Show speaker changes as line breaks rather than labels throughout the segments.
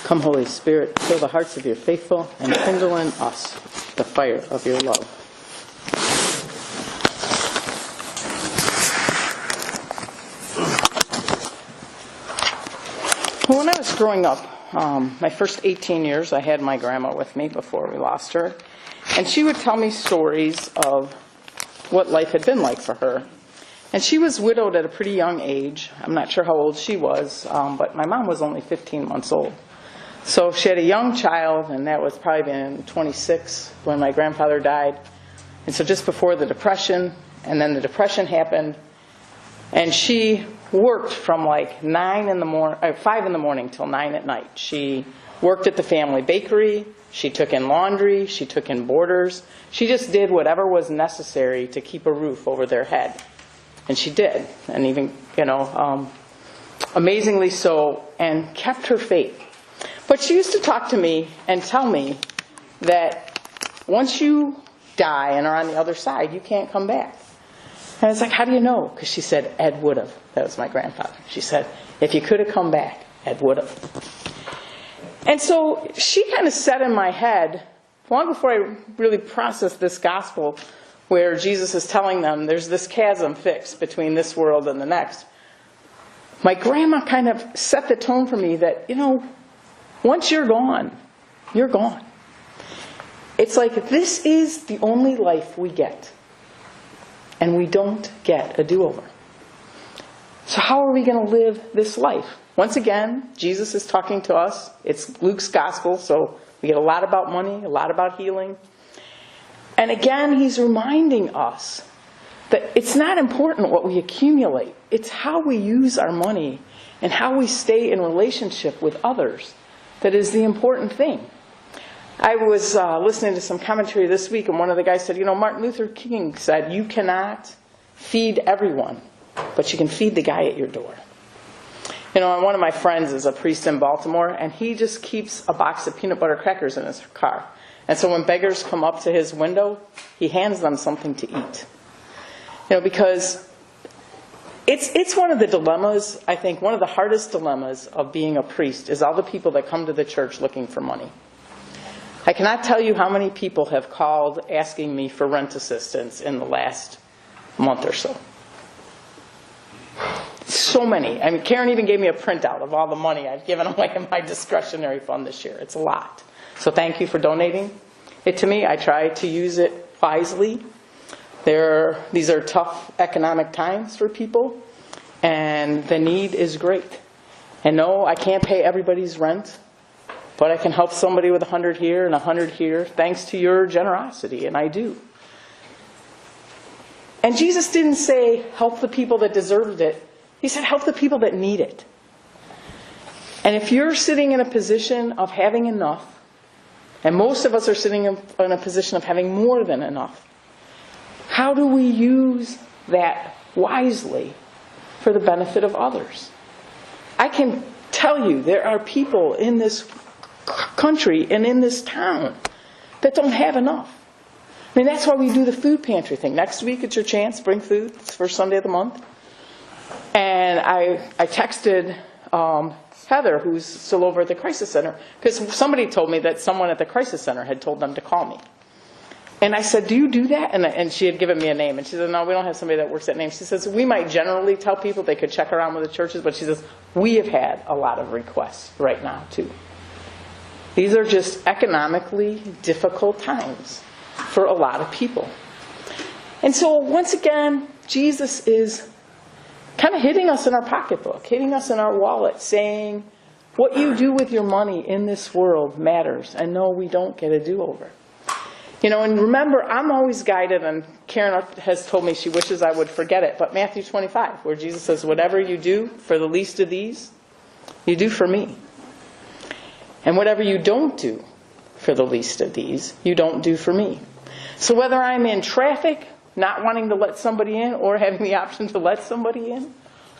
Come, Holy Spirit, fill the hearts of your faithful and kindle in us the fire of your love. Well, when I was growing up, my first 18 years, I had my grandma with me before we lost her. And she would tell me stories of what life had been like for her. And she was widowed at a pretty young age. I'm not sure how old she was, but my mom was only 15 months old. So she had a young child, and that was probably been 26 when my grandfather died. And so just before the Depression, and then the Depression happened, and she worked from like 5 in the morning till 9 at night. She worked at the family bakery. She took in laundry. She took in boarders. She just did whatever was necessary to keep a roof over their head. And she did, and even, amazingly so, and kept her faith. But she used to talk to me and tell me that once you die and are on the other side, you can't come back. And I was like, how do you know? Because she said, Ed would have. That was my grandfather. She said, if you could have come back, Ed would have. And so she kind of set in my head, long before I really processed this gospel, where Jesus is telling them there's this chasm fixed between this world and the next. My grandma kind of set the tone for me that, once you're gone, you're gone. It's like this is the only life we get. And we don't get a do-over. So how are we going to live this life? Once again, Jesus is talking to us. It's Luke's gospel, so we get a lot about money, a lot about healing. And again, he's reminding us that it's not important what we accumulate. It's how we use our money and how we stay in relationship with others that is the important thing. I was listening to some commentary this week, and one of the guys said, Martin Luther King said, you cannot feed everyone, but you can feed the guy at your door. One of my friends is a priest in Baltimore, and he just keeps a box of peanut butter crackers in his car. And so when beggars come up to his window, he hands them something to eat. Because it's one of the dilemmas, I think, one of the hardest dilemmas of being a priest is all the people that come to the church looking for money. I cannot tell you how many people have called asking me for rent assistance in the last month or so. So many. I mean, Karen even gave me a printout of all the money I've given away in my discretionary fund this year. It's a lot. So thank you for donating it to me. I try to use it wisely. These are tough economic times for people, and the need is great. And no, I can't pay everybody's rent, but I can help somebody with 100 here and 100 here, thanks to your generosity, and I do. And Jesus didn't say, help the people that deserved it. He said, help the people that need it. And if you're sitting in a position of having enough, and most of us are sitting in a position of having more than enough, how do we use that wisely for the benefit of others? I can tell you there are people in this country and in this town that don't have enough. I mean, that's why we do the food pantry thing. Next week, it's your chance. Bring food. It's the first Sunday of the month. And I texted Heather, who's still over at the Crisis Center, because somebody told me that someone at the Crisis Center had told them to call me. And I said, do you do that? And she had given me a name. And she said, no, we don't have somebody that works that name. She says, we might generally tell people they could check around with the churches, but she says, we have had a lot of requests right now, too. These are just economically difficult times for a lot of people. And so, once again, Jesus is kind of hitting us in our pocketbook, hitting us in our wallet, saying, what you do with your money in this world matters. And no, we don't get a do-over. And remember, I'm always guided, and Karen has told me she wishes I would forget it, but Matthew 25, where Jesus says, whatever you do for the least of these, you do for me. And whatever you don't do for the least of these, you don't do for me. So whether I'm in traffic, not wanting to let somebody in, or having the option to let somebody in,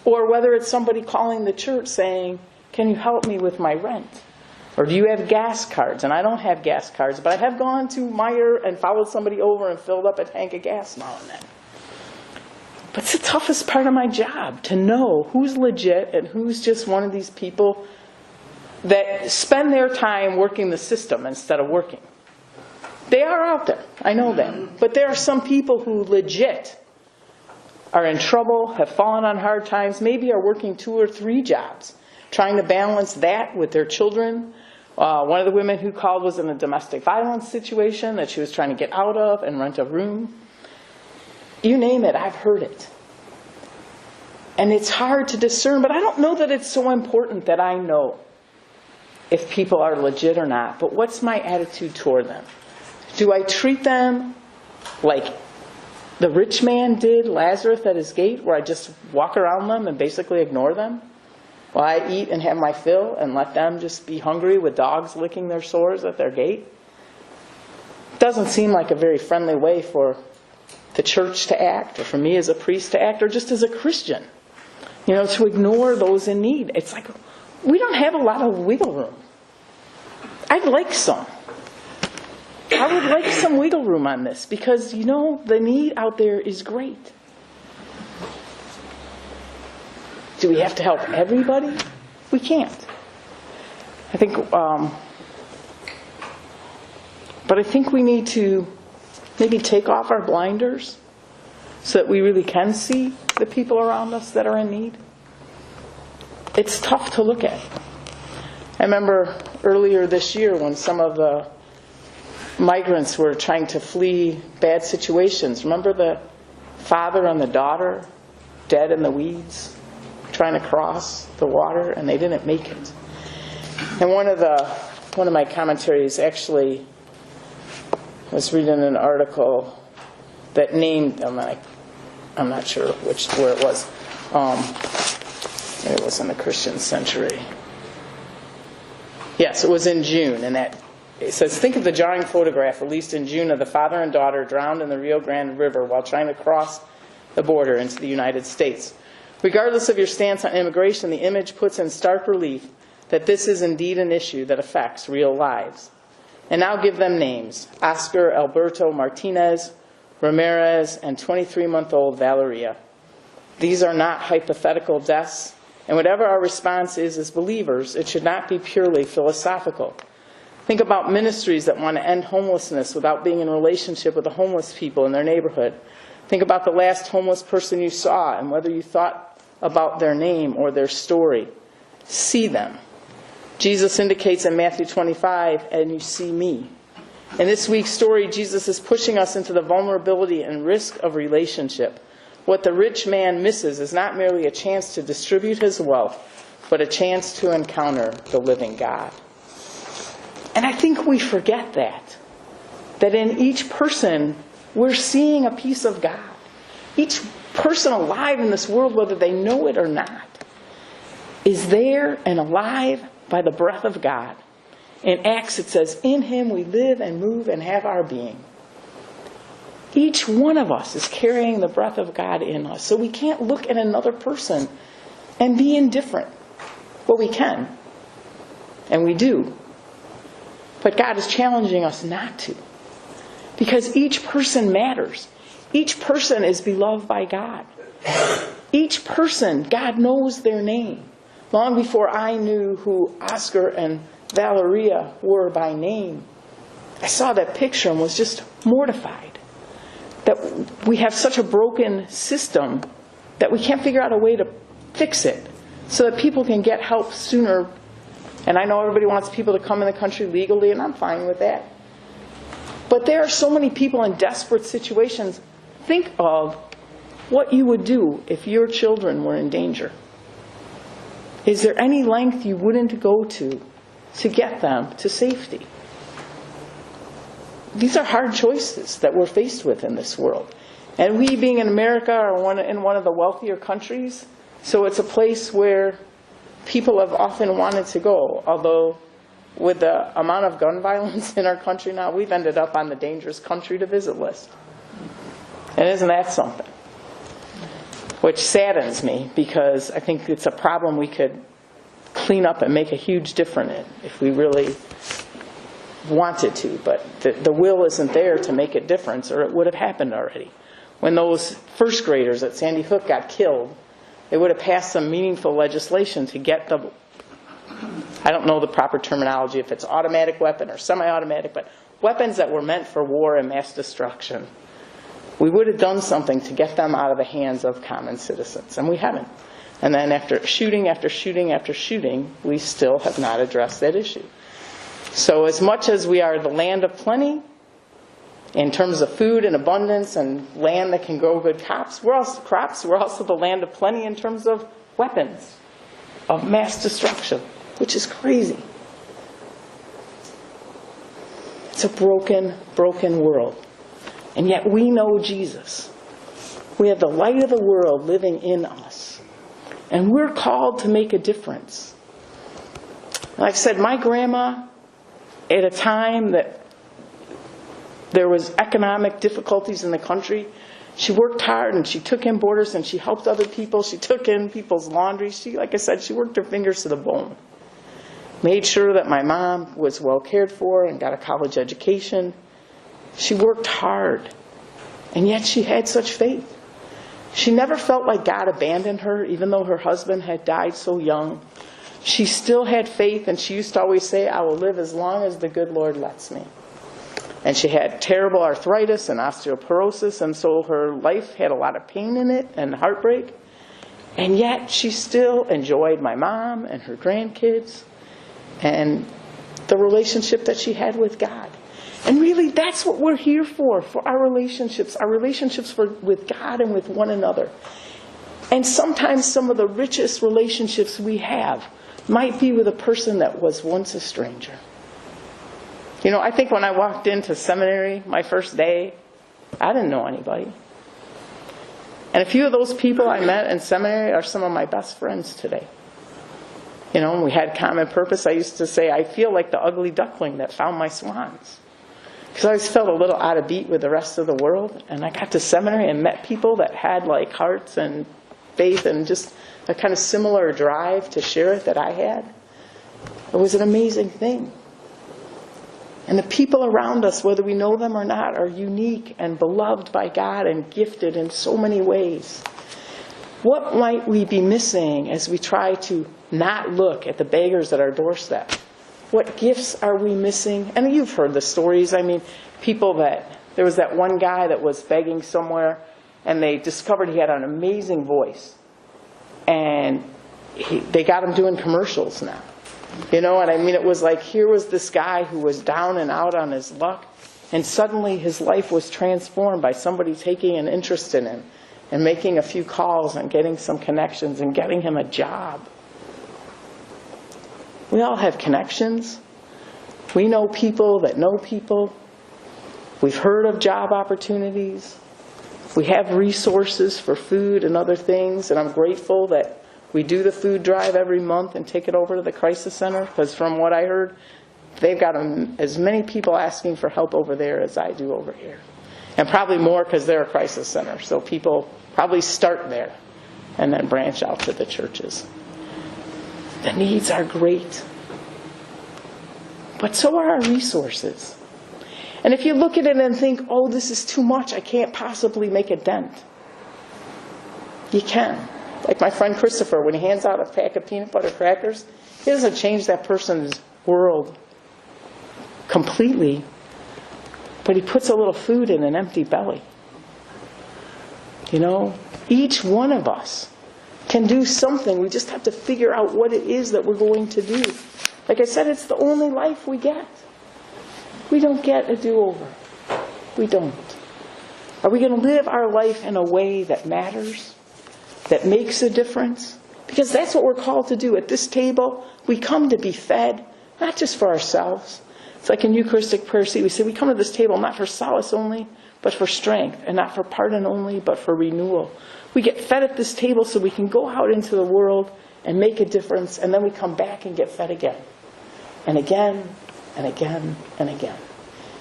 or whether it's somebody calling the church saying, can you help me with my rent? Or do you have gas cards? And I don't have gas cards, but I have gone to Meijer and followed somebody over and filled up a tank of gas now and then. But it's the toughest part of my job, to know who's legit and who's just one of these people that spend their time working the system instead of working. They are out there. I know that. But there are some people who legit are in trouble, have fallen on hard times, maybe are working 2 or 3 jobs, trying to balance that with their children. One of the women who called was in a domestic violence situation that she was trying to get out of and rent a room. You name it, I've heard it. And it's hard to discern, but I don't know that it's so important that I know if people are legit or not. But what's my attitude toward them? Do I treat them like the rich man did Lazarus at his gate, where I just walk around them and basically ignore them while I eat and have my fill and let them just be hungry with dogs licking their sores at their gate? Doesn't seem like a very friendly way for the church to act, or for me as a priest to act, or just as a Christian, to ignore those in need. It's like we don't have a lot of wiggle room. I'd like some. I would like some wiggle room on this, because, the need out there is great. Do we have to help everybody? We can't. I think, but I think we need to maybe take off our blinders so that we really can see the people around us that are in need. It's tough to look at. I remember earlier this year when some of the migrants were trying to flee bad situations. Remember the father and the daughter dead in the weeds trying to cross the water, and they didn't make it. And one of my commentaries actually was reading an article that named them. I'm not sure where it was. It was in the Christian Century. Yes, it was in June, and it says, think of the jarring photograph released in June of the father and daughter drowned in the Rio Grande River while trying to cross the border into the United States. Regardless of your stance on immigration, the image puts in stark relief that this is indeed an issue that affects real lives. And now give them names: Oscar Alberto Martinez, Ramirez, and 23-month-old Valeria. These are not hypothetical deaths, and whatever our response is as believers, it should not be purely philosophical. Think about ministries that want to end homelessness without being in relationship with the homeless people in their neighborhood. Think about the last homeless person you saw and whether you thought about their name or their story. See them. Jesus indicates in Matthew 25, and you see me. In this week's story, Jesus is pushing us into the vulnerability and risk of relationship. What the rich man misses is not merely a chance to distribute his wealth, but a chance to encounter the living God. And I think we forget that in each person, we're seeing a piece of God. Each person alive in this world, whether they know it or not, is there and alive by the breath of God. In Acts it says, in him we live and move and have our being. Each one of us is carrying the breath of God in us. So we can't look at another person and be indifferent. Well, we can. And we do. But God is challenging us not to. Because each person matters. Each person is beloved by God. Each person, God knows their name. Long before I knew who Oscar and Valeria were by name, I saw that picture and was just mortified that we have such a broken system that we can't figure out a way to fix it so that people can get help sooner. And I know everybody wants people to come in the country legally, and I'm fine with that. But there are so many people in desperate situations. Think of what you would do if your children were in danger. Is there any length you wouldn't go to get them to safety? These are hard choices that we're faced with in this world. And we, being in America, are in one of the wealthier countries, so it's a place where people have often wanted to go. Although, with the amount of gun violence in our country now, we've ended up on the dangerous country to visit list. And isn't that something? Which saddens me, because I think it's a problem we could clean up and make a huge difference in if we really wanted to. But the will isn't there to make a difference, or it would have happened already. When those first graders at Sandy Hook got killed, they would have passed some meaningful legislation to get the I don't know the proper terminology, if it's automatic weapon or semi-automatic, but weapons that were meant for war and mass destruction. We would have done something to get them out of the hands of common citizens, and we haven't. And then after shooting after shooting after shooting, we still have not addressed that issue. So as much as we are the land of plenty, in terms of food and abundance and land that can grow good crops, we're also the land of plenty in terms of weapons of mass destruction, which is crazy. It's a broken, broken world. And yet we know Jesus. We have the light of the world living in us. And we're called to make a difference. Like I said, my grandma, at a time that there was economic difficulties in the country, she worked hard and she took in borders and she helped other people. She took in people's laundry. Like I said, she worked her fingers to the bone. Made sure that my mom was well cared for and got a college education. She worked hard. And yet she had such faith. She never felt like God abandoned her, even though her husband had died so young. She still had faith, and she used to always say, I will live as long as the good Lord lets me. And she had terrible arthritis and osteoporosis, and so her life had a lot of pain in it and heartbreak. And yet she still enjoyed my mom and her grandkids and the relationship that she had with God. And really, that's what we're here for our relationships with God and with one another. And sometimes some of the richest relationships we have might be with a person that was once a stranger. You know, I think when I walked into seminary my first day, I didn't know anybody. And a few of those people I met in seminary are some of my best friends today. You know, and we had common purpose. I used to say, I feel like the ugly duckling that found my swans. Because I always felt a little out of beat with the rest of the world. And I got to seminary and met people that had like hearts and faith and just a kind of similar drive to share it that I had. It was an amazing thing. And the people around us, whether we know them or not, are unique and beloved by God and gifted in so many ways. What might we be missing as we try to not look at the beggars at our doorstep? What gifts are we missing? And you've heard the stories. I mean, there was that one guy that was begging somewhere, and they discovered he had an amazing voice. And they got him doing commercials now. You know, and I mean, it was like, here was this guy who was down and out on his luck, and suddenly his life was transformed by somebody taking an interest in him and making a few calls and getting some connections and getting him a job. We all have connections. We know people that know people. We've heard of job opportunities. We have resources for food and other things, and I'm grateful that we do the food drive every month and take it over to the crisis center, because from what I heard, they've got as many people asking for help over there as I do over here. And probably more because they're a crisis center, so people probably start there and then branch out to the churches. The needs are great. But so are our resources. And if you look at it and think, oh, this is too much, I can't possibly make a dent. You can. Like my friend Christopher, when he hands out a pack of peanut butter crackers, he doesn't change that person's world completely, but he puts a little food in an empty belly. You know, each one of us can do something. We just have to figure out what it is that we're going to do. Like I said, it's the only life we get. We don't get a do-over. We don't. Are we going to live our life in a way that matters, that makes a difference? Because that's what we're called to do. At this table, we come to be fed, not just for ourselves. It's like in Eucharistic prayer, we say we come to this table not for solace only, but for strength, and not for pardon only, but for renewal. We get fed at this table so we can go out into the world and make a difference, and then we come back and get fed again. And again, and again, and again.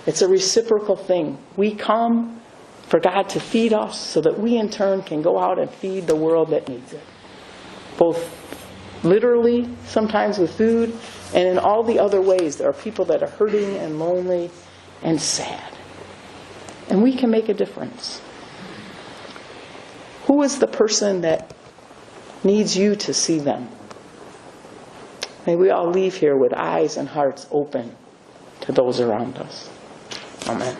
It's a reciprocal thing. We come for God to feed us so that we in turn can go out and feed the world that needs it. Both literally, sometimes with food, and in all the other ways. There are people that are hurting and lonely and sad. And we can make a difference. Who is the person that needs you to see them? May we all leave here with eyes and hearts open to those around us. Amen.